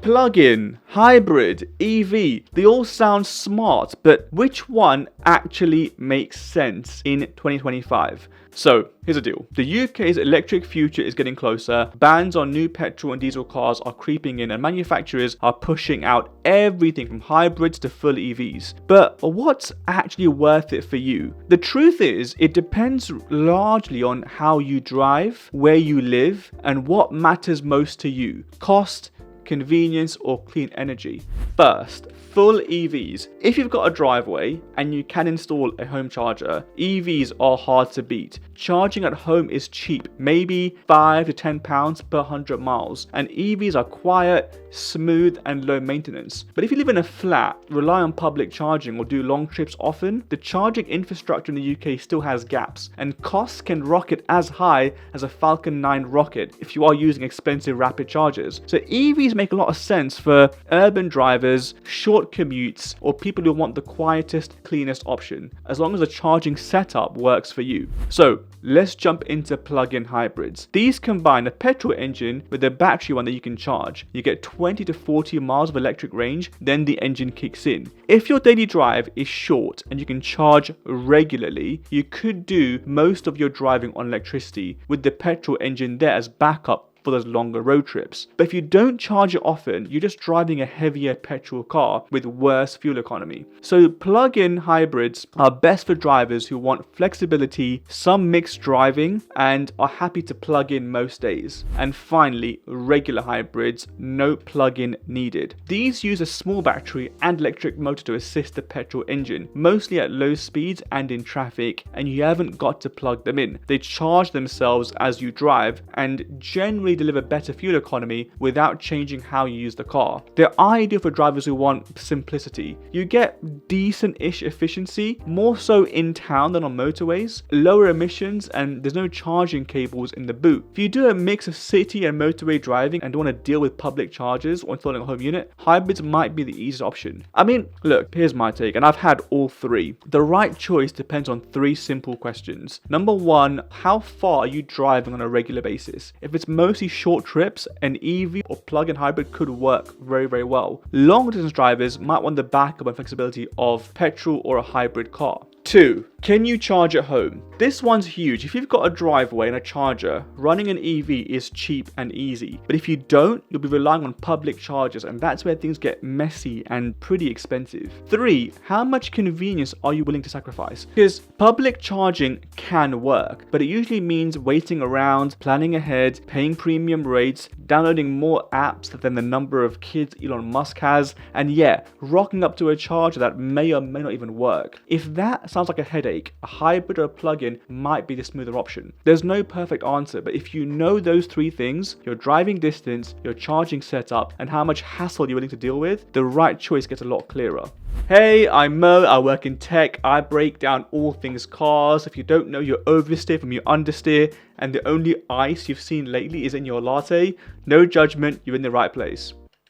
Plug-in, hybrid, EV, they all sound smart, but which one actually makes sense in 2025? So here's the deal. The UK's electric future is getting closer. Bans on new petrol and diesel cars are creeping in, and manufacturers are pushing out everything from hybrids to full EVs. But what's actually worth it for you? The truth is, it depends largely on how you drive, where you live, and what matters most to you: cost, convenience, or clean energy. First, full EVs. If you've got a driveway and you can install a home charger, EVs are hard to beat. Charging at home is cheap, maybe £5 to £10 per 100 miles, and EVs are quiet, smooth, and low maintenance. But if you live in a flat, rely on public charging, or do long trips often, the charging infrastructure in the UK still has gaps, and costs can rocket as high as a Falcon 9 rocket if you are using expensive rapid chargers. So EVs make a lot of sense for urban drivers, short commutes, or people who want the quietest, cleanest option, as long as the charging setup works for you. So let's jump into plug-in hybrids. These combine a petrol engine with a battery one that you can charge. You get 20 to 40 miles of electric range, then the engine kicks in. If your daily drive is short and you can charge regularly, you could do most of your driving on electricity with the petrol engine there as backup for those longer road trips. But if you don't charge it often, you're just driving a heavier petrol car with worse fuel economy. So plug-in hybrids are best for drivers who want flexibility, some mixed driving, and are happy to plug in most days. And finally, regular hybrids, no plug-in needed. These use a small battery and electric motor to assist the petrol engine, mostly at low speeds and in traffic, and you haven't got to plug them in. They charge themselves as you drive and generally deliver better fuel economy without changing how you use the car. They're ideal for drivers who want simplicity. You get decent-ish efficiency, more so in town than on motorways, lower emissions, and there's no charging cables in the boot. If you do a mix of city and motorway driving and don't want to deal with public chargers or installing a home unit, hybrids might be the easiest option. I mean, look, here's my take, and I've had all three. The right choice depends on three simple questions. Number one, how far are you driving on a regular basis? If it's mostly short trips, an EV or plug-in hybrid could work very, very well. Long distance drivers might want the backup and flexibility of petrol or a hybrid car. 2. Can you charge at home? This one's huge. If you've got a driveway and a charger, running an EV is cheap and easy. But if you don't, you'll be relying on public chargers, and that's where things get messy and pretty expensive. 3. How much convenience are you willing to sacrifice? Because public charging can work, but it usually means waiting around, planning ahead, paying premium rates, downloading more apps than the number of kids Elon Musk has, and rocking up to a charger that may or may not even work. If that sounds like a headache, a hybrid or a plug-in might be the smoother option. There's no perfect answer, but if you know those three things, your driving distance, your charging setup, and how much hassle you're willing to deal with, the right choice gets a lot clearer. Hey, I'm Mo, I work in tech, I break down all things cars. If you don't know your oversteer from your understeer, and the only ice you've seen lately is in your latte, no judgment, you're in the right place.